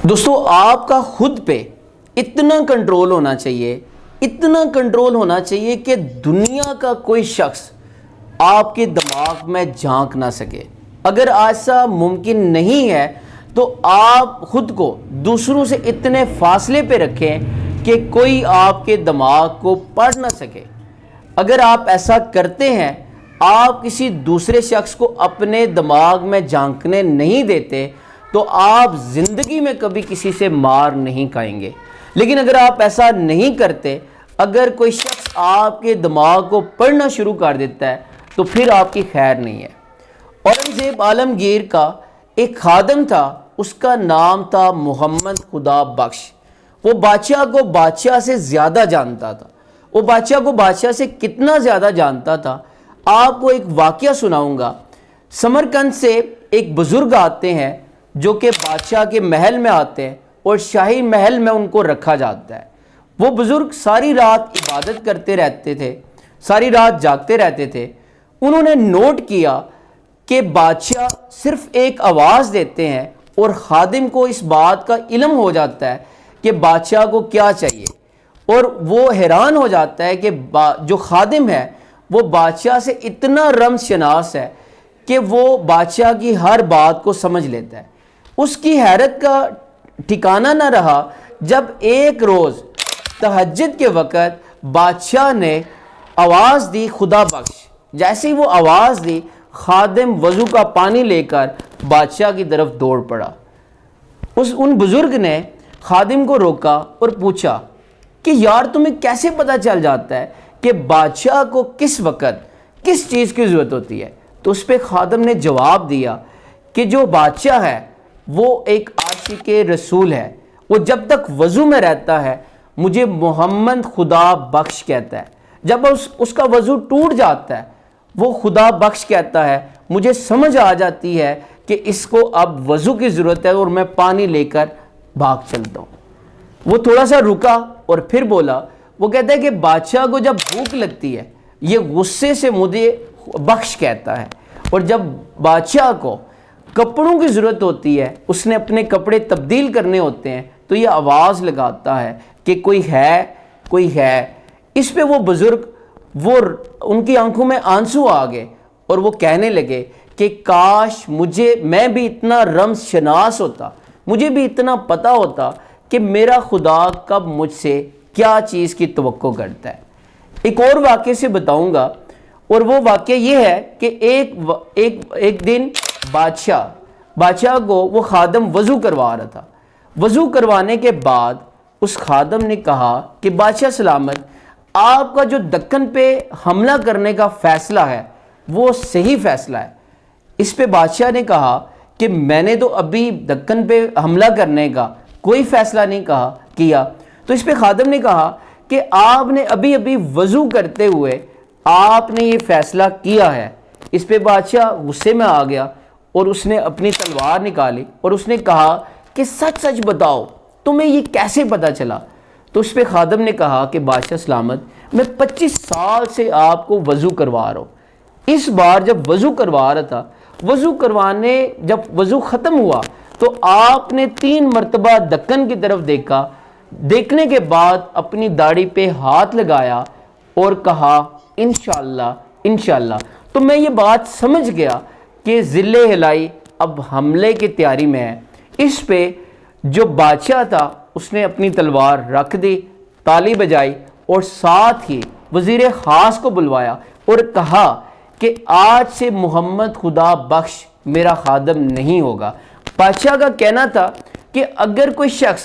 دوستو آپ کا خود پہ اتنا کنٹرول ہونا چاہیے کہ دنیا کا کوئی شخص آپ کے دماغ میں جھانک نہ سکے۔ اگر ایسا ممکن نہیں ہے تو آپ خود کو دوسروں سے اتنے فاصلے پہ رکھیں کہ کوئی آپ کے دماغ کو پڑھ نہ سکے۔ اگر آپ ایسا کرتے ہیں، آپ کسی دوسرے شخص کو اپنے دماغ میں جھانکنے نہیں دیتے، تو آپ زندگی میں کبھی کسی سے مار نہیں کھائیں گے۔ لیکن اگر آپ ایسا نہیں کرتے، اگر کوئی شخص آپ کے دماغ کو پڑھنا شروع کر دیتا ہے تو پھر آپ کی خیر نہیں ہے۔ اورنگزیب عالمگیر کا ایک خادم تھا، اس کا نام تھا محمد خدا بخش۔ وہ بادشاہ کو بادشاہ سے زیادہ جانتا تھا۔ وہ بادشاہ کو بادشاہ سے کتنا زیادہ جانتا تھا، آپ کو ایک واقعہ سناؤں گا۔ سمرقند سے ایک بزرگ آتے ہیں جو کہ بادشاہ کے محل میں آتے ہیں اور شاہی محل میں ان کو رکھا جاتا ہے۔ وہ بزرگ ساری رات عبادت کرتے رہتے تھے، ساری رات جاگتے رہتے تھے۔ انہوں نے نوٹ کیا کہ بادشاہ صرف ایک آواز دیتے ہیں اور خادم کو اس بات کا علم ہو جاتا ہے کہ بادشاہ کو کیا چاہیے، اور وہ حیران ہو جاتا ہے کہ جو خادم ہے وہ بادشاہ سے اتنا رمز شناس ہے کہ وہ بادشاہ کی ہر بات کو سمجھ لیتا ہے۔ اس کی حیرت کا ٹھکانہ نہ رہا جب ایک روز تہجد کے وقت بادشاہ نے آواز دی خدا بخش۔ جیسے ہی وہ آواز دی، خادم وضو کا پانی لے کر بادشاہ کی طرف دوڑ پڑا۔ ان بزرگ نے خادم کو روکا اور پوچھا کہ یار تمہیں کیسے پتہ چل جاتا ہے کہ بادشاہ کو کس وقت کس چیز کی ضرورت ہوتی ہے؟ تو اس پہ خادم نے جواب دیا کہ جو بادشاہ ہے وہ ایک عاشق رسول ہے، وہ جب تک وضو میں رہتا ہے مجھے محمد خدا بخش کہتا ہے، جب اس کا وضو ٹوٹ جاتا ہے وہ خدا بخش کہتا ہے، مجھے سمجھ آ جاتی ہے کہ اس کو اب وضو کی ضرورت ہے اور میں پانی لے کر بھاگ چلتا ہوں۔ وہ تھوڑا سا رکا اور پھر بولا، وہ کہتا ہے کہ بادشاہ کو جب بھوک لگتی ہے یہ غصے سے مجھے بخش کہتا ہے، اور جب بادشاہ کو کپڑوں کی ضرورت ہوتی ہے، اس نے اپنے کپڑے تبدیل کرنے ہوتے ہیں تو یہ آواز لگاتا ہے کہ کوئی ہے۔ اس پہ وہ بزرگ ان کی آنکھوں میں آنسو آ گئے اور وہ کہنے لگے کہ کاش میں بھی اتنا رمز شناس ہوتا، مجھے بھی اتنا پتہ ہوتا کہ میرا خدا کب مجھ سے کیا چیز کی توقع کرتا ہے۔ ایک اور واقعے سے بتاؤں گا، اور وہ واقعہ یہ ہے کہ ایک دن بادشاہ کو وہ خادم وضو کروا رہا تھا۔ وضو کروانے کے بعد اس خادم نے کہا کہ بادشاہ سلامت، آپ کا جو دکن پہ حملہ کرنے کا فیصلہ ہے وہ صحیح فیصلہ ہے۔ اس پہ بادشاہ نے کہا کہ میں نے تو ابھی دکن پہ حملہ کرنے کا کوئی فیصلہ نہیں کیا۔ تو اس پہ خادم نے کہا کہ آپ نے ابھی وضو کرتے ہوئے آپ نے یہ فیصلہ کیا ہے۔ اس پہ بادشاہ غصے میں آ گیا اور اس نے اپنی تلوار نکالی اور اس نے کہا کہ سچ بتاؤ تمہیں یہ کیسے پتہ چلا؟ تو اس پہ خادم نے کہا کہ بادشاہ سلامت، میں 25 سال سے آپ کو وضو کروا رہا ہوں۔ اس بار جب وضو کروا رہا تھا، جب وضو ختم ہوا تو آپ نے 3 مرتبہ دکن کی طرف دیکھا، دیکھنے کے بعد اپنی داڑھی پہ ہاتھ لگایا اور کہا انشاءاللہ۔ تو میں یہ بات سمجھ گیا کہ ذل الہی اب حملے کی تیاری میں ہے۔ اس پہ جو بادشاہ تھا اس نے اپنی تلوار رکھ دی، تالی بجائی اور ساتھ ہی وزیر خاص کو بلوایا اور کہا کہ آج سے محمد خدا بخش میرا خادم نہیں ہوگا۔ بادشاہ کا کہنا تھا کہ اگر کوئی شخص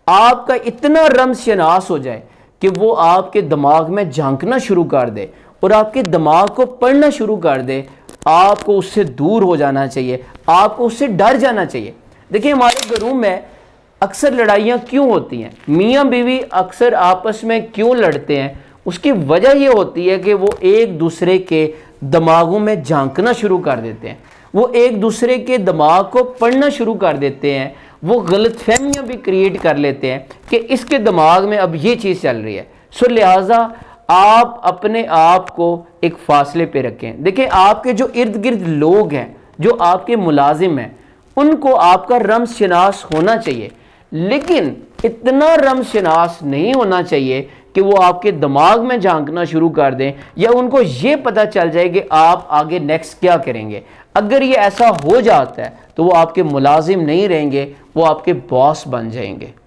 آپ کا اتنا رمز شناس ہو جائے کہ وہ آپ کے دماغ میں جھانکنا شروع کر دے اور آپ کے دماغ کو پڑھنا شروع کر دے، آپ کو اس سے دور ہو جانا چاہیے، آپ کو اس سے ڈر جانا چاہیے۔ دیکھیں ہمارے گھروں میں اکثر لڑائیاں کیوں ہوتی ہیں، میاں بیوی اکثر آپس میں کیوں لڑتے ہیں؟ اس کی وجہ یہ ہوتی ہے کہ وہ ایک دوسرے کے دماغوں میں جھانکنا شروع کر دیتے ہیں، وہ ایک دوسرے کے دماغ کو پڑھنا شروع کر دیتے ہیں، وہ غلط فہمیاں بھی کریٹ کر لیتے ہیں کہ اس کے دماغ میں اب یہ چیز چل رہی ہے۔ لہٰذا آپ اپنے آپ کو ایک فاصلے پہ رکھیں۔ دیکھیں آپ کے جو ارد گرد لوگ ہیں، جو آپ کے ملازم ہیں، ان کو آپ کا رمز شناس ہونا چاہیے، لیکن اتنا رم شناس نہیں ہونا چاہیے کہ وہ آپ کے دماغ میں جھانکنا شروع کر دیں یا ان کو یہ پتہ چل جائے کہ آپ آگے نیکسٹ کیا کریں گے۔ اگر یہ ایسا ہو جاتا ہے تو وہ آپ کے ملازم نہیں رہیں گے، وہ آپ کے باس بن جائیں گے۔